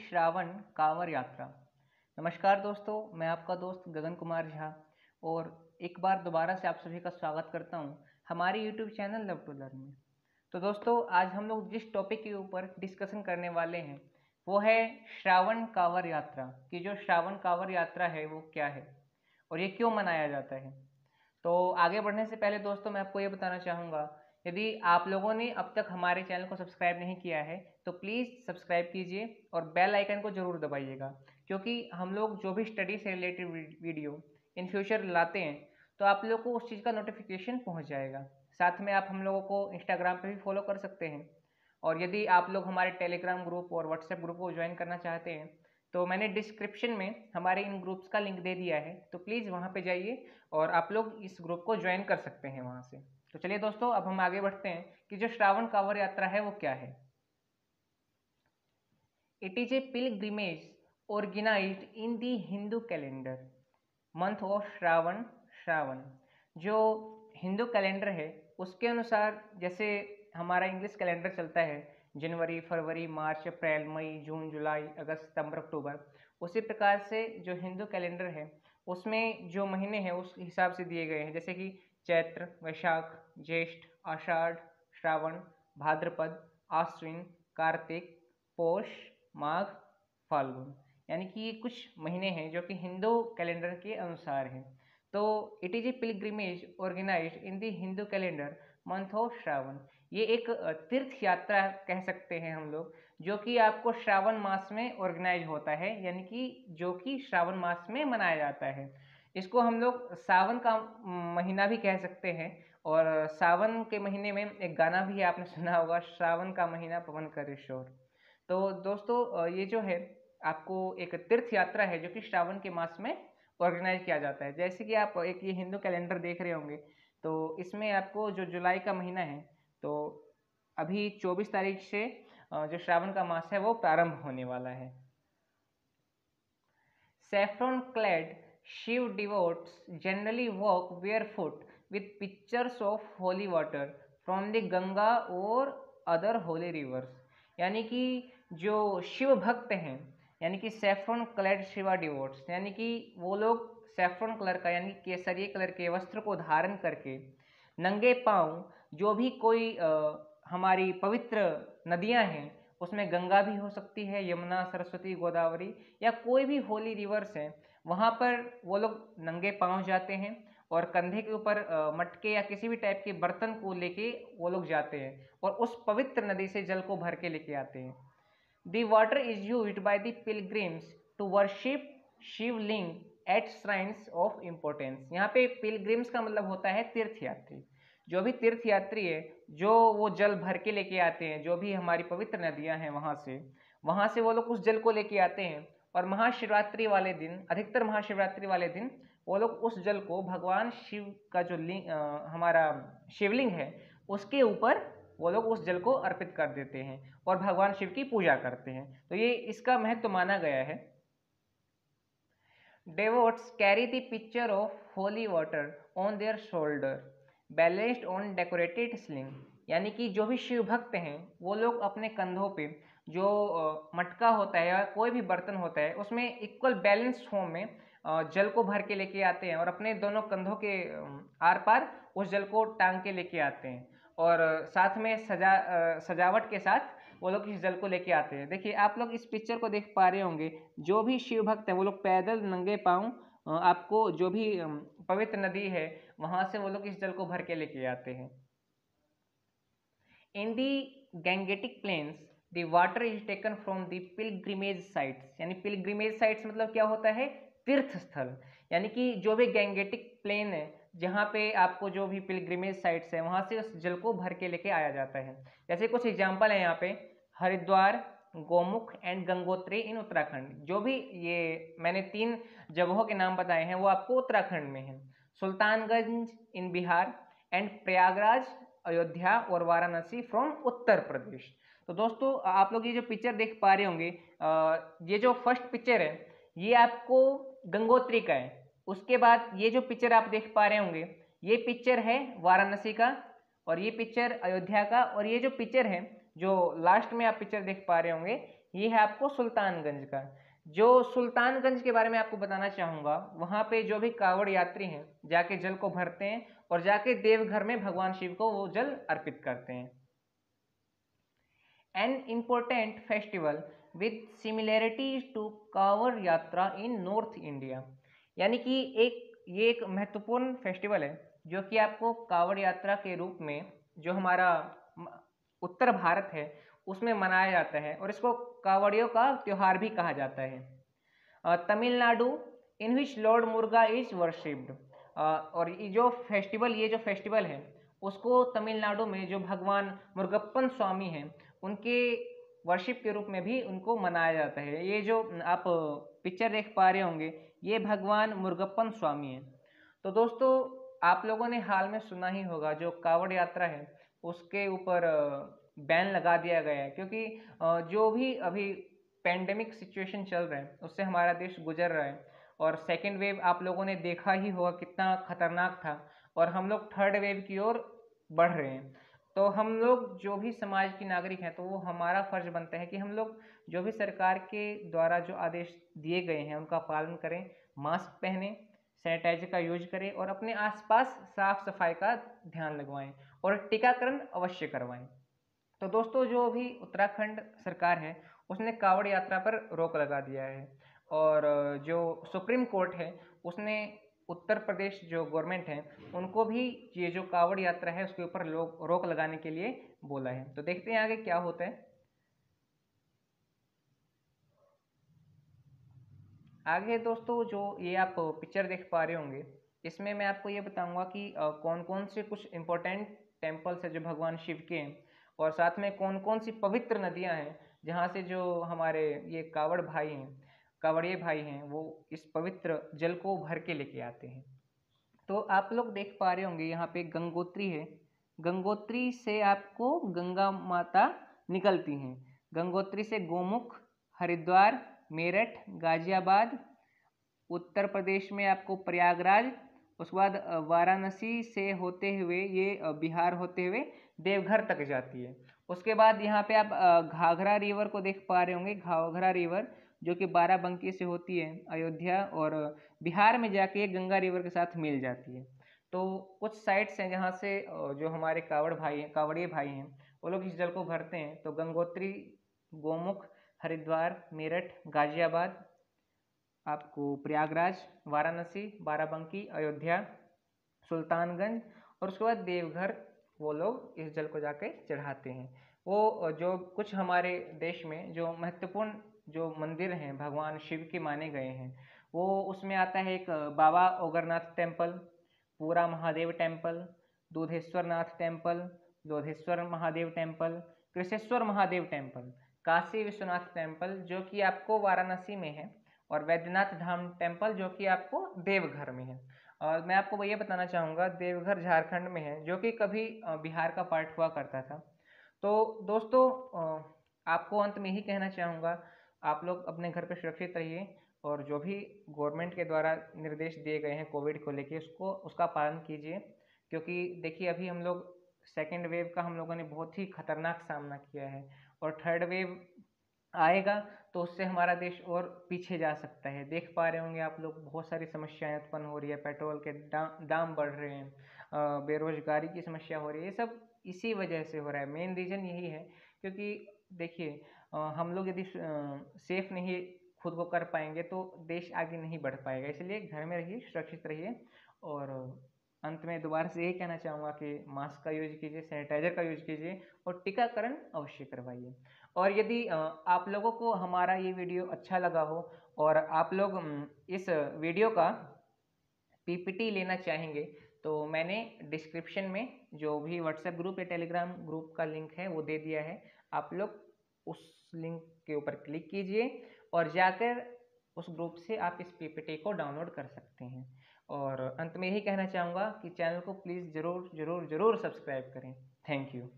श्रावण कांवड़ यात्रा। नमस्कार दोस्तों, मैं आपका दोस्त गगन कुमार झा और एक बार दोबारा से आप सभी का स्वागत करता हूं हमारे YouTube channel love to learn में। तो दोस्तों, आज हम लोग जिस टॉपिक के ऊपर डिस्कशन करने वाले हैं वो है श्रावण कांवड़ यात्रा कि जो श्रावण कांवड़ यात्रा है वो क्या है और ये क्यों मनाया जाता है। तो आगे बढ़ने से पहले दोस्तों मैं आपको ये बताना चाहूँगा, यदि आप लोगों ने अब तक हमारे चैनल को सब्सक्राइब नहीं किया है तो प्लीज़ सब्सक्राइब कीजिए और बेल आइकन को ज़रूर दबाइएगा, क्योंकि हम लोग जो भी स्टडी से रिलेटेड वीडियो इन फ्यूचर लाते हैं तो आप लोग को उस चीज़ का नोटिफिकेशन पहुंच जाएगा। साथ में आप हम लोगों को इंस्टाग्राम पे भी फॉलो कर सकते हैं, और यदि आप लोग हमारे टेलीग्राम ग्रुप और व्हाट्सएप ग्रुप को ज्वाइन करना चाहते हैं तो मैंने डिस्क्रिप्शन में हमारे इन ग्रुप्स का लिंक दे दिया है, तो प्लीज़ वहाँ पे जाइए और आप लोग इस ग्रुप को ज्वाइन कर सकते हैं वहाँ से। तो चलिए दोस्तों, अब हम आगे बढ़ते हैं कि जो श्रावण कांवड़ यात्रा है वो क्या है। It is a pilgrimage organised in the Hindu calendar month of Shravan. जो हिंदू कैलेंडर है उसके अनुसार, जैसे हमारा इंग्लिश कैलेंडर चलता है जनवरी, फरवरी, मार्च, अप्रैल, मई, जून, जुलाई, अगस्त, सितंबर, अक्टूबर, उसी प्रकार से जो हिंदू कैलेंडर है उसमें जो महीने हैं उस हिसाब से दिए गए हैं, जैसे कि चैत्र, वैशाख, ज्येष्ठ, आषाढ़, श्रावण, भाद्रपद, आश्विन, कार्तिक, पौष, माघ, फाल्गुन। यानी कि ये कुछ महीने हैं जो कि हिंदू कैलेंडर के अनुसार हैं। तो it is a pilgrimage organised in the Hindu calendar month of Shravan. ये एक तीर्थ यात्रा कह सकते हैं हम लोग, जो कि आपको श्रावण मास में ऑर्गेनाइज होता है, यानी कि जो कि श्रावण मास में मनाया जाता है। इसको हम लोग सावन का महीना भी कह सकते हैं, और सावन के महीने में एक गाना भी आपने सुना होगा, श्रावण का महीना पवन करे शोर। तो दोस्तों, ये जो है आपको एक तीर्थ यात्रा है जो कि श्रावण के मास में ऑर्गेनाइज किया जाता है। जैसे कि आप एक ये हिंदू कैलेंडर देख रहे होंगे, तो इसमें आपको जो जुलाई का महीना है, तो अभी 24 तारीख से जो श्रावण का मास है वो प्रारंभ होने वाला है। Saffron clad Shiv devotees generally walk barefoot with pictures of holy water from the Ganga और other holy rivers। यानी कि जो शिव भक्त हैं, यानी कि सैफ्रॉन क्लैड शिवा डिवोट्स, यानी कि वो लोग सैफ्रॉन कलर का यानी केसरिए कलर के वस्त्र को धारण करके नंगे पांव जो भी कोई हमारी पवित्र नदियां हैं, उसमें गंगा भी हो सकती है, यमुना, सरस्वती, गोदावरी, या कोई भी होली रिवर्स है, वहाँ पर वो लोग नंगे पांव जाते हैं और कंधे के ऊपर मटके या किसी भी टाइप के बर्तन को लेके वो लोग जाते हैं और उस पवित्र नदी से जल को भर के लेके आते हैं। The water is used by the pilgrims to worship Shivling at shrines of importance. यहाँ पे पिलग्रिम्स का मतलब होता है तीर्थयात्री। जो भी तीर्थयात्री है जो वो जल भर के लेके आते हैं, जो भी हमारी पवित्र नदियां हैं वहां से वो लोग उस जल को लेके आते हैं, और महाशिवरात्रि वाले दिन, अधिकतर महाशिवरात्रि वाले दिन वो लोग उस जल को भगवान शिव का जो हमारा शिवलिंग है उसके ऊपर वो लोग उस जल को अर्पित कर देते हैं और भगवान शिव की पूजा करते हैं। तो ये इसका महत्व माना गया है। Devotees carry the picture of holy water on their shoulder, balanced on decorated sling। यानी कि जो भी शिव भक्त हैं वो लोग अपने कंधों पे जो मटका होता है या कोई भी बर्तन होता है उसमें इक्वल बैलेंस फॉर्म में जल को भर के लेके आते हैं और अपने दोनों कंधों के आर पार उस जल को टांग के लेके आते हैं, और साथ में सजावट के साथ वो लोग इस जल को लेके आते हैं। देखिए, आप लोग इस पिक्चर को देख पा रहे होंगे, जो भी शिव भक्त है वो लोग पैदल नंगे पांव आपको जो भी पवित्र नदी है वहां से वो लोग इस जल को भर के लेके आते हैं। In the Gangetic plains the water is taken from the pilgrimage sites. यानी पिलग्रिमेज साइट्स मतलब क्या होता है? तीर्थ स्थल। यानी कि जो भी गैंगेटिक प्लेन है जहाँ पे आपको जो भी पिलग्रिमेज साइट्स है वहां से उस जल को भर के लेके आया जाता है। जैसे कुछ एग्जाम्पल है यहाँ पे, हरिद्वार, गोमुख एंड गंगोत्री इन उत्तराखंड। जो भी ये मैंने 3 जगहों के नाम बताए हैं वो आपको उत्तराखंड में है। सुल्तानगंज इन बिहार एंड प्रयागराज, अयोध्या और वाराणसी फ्रॉम उत्तर प्रदेश। तो दोस्तों, आप लोग ये जो पिक्चर देख पा रहे होंगे, ये जो फर्स्ट पिक्चर है ये आपको गंगोत्री का है। उसके बाद ये जो पिक्चर आप देख पा रहे होंगे ये पिक्चर है वाराणसी का, और ये पिक्चर अयोध्या का, और ये जो पिक्चर है जो लास्ट में आप पिक्चर देख पा रहे होंगे ये है आपको सुल्तानगंज का। जो सुल्तानगंज के बारे में आपको बताना चाहूँगा, वहाँ पे जो भी कांवड़ यात्री हैं जाके जल को भरते हैं और जाके देवघर में भगवान शिव को वो जल अर्पित करते हैं। An important festival with similarities to Kanwar Yatra in north India, यानी कि ये एक महत्वपूर्ण फेस्टिवल है जो कि आपको कांवड़ यात्रा के रूप में जो हमारा उत्तर भारत है उसमें मनाया जाता है और इसको कांवड़ियों का त्योहार भी कहा जाता है। तमिलनाडु इन विच लॉर्ड मुर्गा इज वर्शिप्ड, और ये जो फेस्टिवल है उसको तमिलनाडु में जो भगवान मुर्गप्पन स्वामी हैं उनके वर्शिप के रूप में भी उनको मनाया जाता है। ये जो आप पिक्चर देख पा रहे होंगे ये भगवान मुर्गप्पन स्वामी हैं। तो दोस्तों आप लोगों ने हाल में सुना ही होगा जो कांवड़ यात्रा है उसके ऊपर बैन लगा दिया गया है, क्योंकि जो भी अभी पेंडेमिक सिचुएशन चल रहा है उससे हमारा देश गुजर रहा है और सेकेंड वेव आप लोगों ने देखा ही होगा कितना खतरनाक था और हम लोग थर्ड वेव की ओर बढ़ रहे हैं। तो हम लोग जो भी समाज की नागरिक हैं तो वो हमारा फर्ज बनता है कि हम लोग जो भी सरकार के द्वारा जो आदेश दिए गए हैं उनका पालन करें, मास्क पहने, सैनिटाइजर का यूज करें और अपने आसपास साफ सफाई का ध्यान लगवाएं और टीकाकरण अवश्य करवाएं। तो दोस्तों जो भी उत्तराखंड सरकार है उसने कांवड़ यात्रा पर रोक लगा दिया है और जो सुप्रीम कोर्ट है उसने उत्तर प्रदेश जो गवर्नमेंट है उनको भी ये जो कांवड़ यात्रा है उसके ऊपर रोक लगाने के लिए बोला है। तो देखते हैं आगे क्या होता है। आगे दोस्तों जो ये आप पिक्चर देख पा रहे होंगे इसमें मैं आपको ये बताऊंगा कि कौन कौन से कुछ इम्पोर्टेंट टेम्पल्स है जो भगवान शिव के हैं और साथ में कौन कौन सी पवित्र नदियां हैं जहाँ से जो हमारे ये कांवड़िए भाई हैं वो इस पवित्र जल को भर के लेके आते हैं। तो आप लोग देख पा रहे होंगे यहाँ पे गंगोत्री है। गंगोत्री से आपको गंगा माता निकलती हैं। गंगोत्री से गोमुख, हरिद्वार, मेरठ, गाजियाबाद, उत्तर प्रदेश में आपको प्रयागराज, उसके बाद वाराणसी से होते हुए ये बिहार होते हुए देवघर तक जाती है। उसके बाद यहाँ पे आप घाघरा रिवर को देख पा रहे होंगे। घाघरा रिवर जो कि बाराबंकी से होती है अयोध्या और बिहार में जाके ये गंगा रिवर के साथ मिल जाती है। तो कुछ साइट्स हैं जहाँ से जो हमारे कांवड़िए भाई हैं वो लोग इस जल को भरते हैं। तो गंगोत्री, गोमुख, हरिद्वार, मेरठ, गाजियाबाद, आपको प्रयागराज, वाराणसी, बाराबंकी, अयोध्या, सुल्तानगंज और उसके बाद देवघर वो लोग इस जल को जाके चढ़ाते हैं। वो जो कुछ हमारे देश में जो महत्वपूर्ण जो मंदिर हैं भगवान शिव के माने गए हैं वो उसमें आता है एक बाबा Ogarnath temple, Pura Mahadev temple, Dudheshwar Nath temple, Lodheshwar Mahadev temple, Krishneshwar Mahadev temple, Kashi Vishwanath temple जो कि आपको वाराणसी में है और वैद्यनाथ धाम टेम्पल जो कि आपको देवघर में है। और मैं आपको ये बताना चाहूँगा देवघर झारखंड में है जो कि कभी बिहार का पार्ट हुआ करता था। तो दोस्तों आपको अंत में ही कहना चाहूँगा आप लोग अपने घर पर सुरक्षित रहिए और जो भी गवर्नमेंट के द्वारा निर्देश दिए गए हैं कोविड को लेके उसका पालन कीजिए, क्योंकि देखिए अभी हम लोग सेकेंड वेव का हम लोगों ने बहुत ही खतरनाक सामना किया है और थर्ड वेव आएगा तो उससे हमारा देश और पीछे जा सकता है। देख पा रहे होंगे आप लोग बहुत सारी समस्याएं उत्पन्न हो रही है, पेट्रोल के दाम बढ़ रहे हैं, बेरोजगारी की समस्या हो रही है, ये सब इसी वजह से हो रहा है। मेन रीज़न यही है क्योंकि देखिए हम लोग यदि सेफ नहीं खुद को कर पाएंगे तो देश आगे नहीं बढ़ पाएगा। इसलिए घर में रहिए, सुरक्षित रहिए और अंत में दोबारा से यही कहना चाहूँगा कि मास्क का यूज कीजिए, सैनिटाइजर का यूज कीजिए और टीकाकरण अवश्य करवाइए। और यदि आप लोगों को हमारा ये वीडियो अच्छा लगा हो और आप लोग इस वीडियो का पीपीटी लेना चाहेंगे तो मैंने डिस्क्रिप्शन में जो भी व्हाट्सएप ग्रुप या टेलीग्राम ग्रुप का लिंक है वो दे दिया है। आप लोग उस लिंक के ऊपर क्लिक कीजिए और जाकर उस ग्रुप से आप इस पीपीटी को डाउनलोड कर सकते हैं। और अंत में यही कहना चाहूँगा कि चैनल को प्लीज़ ज़रूर ज़रूर ज़रूर सब्सक्राइब करें। Thank you.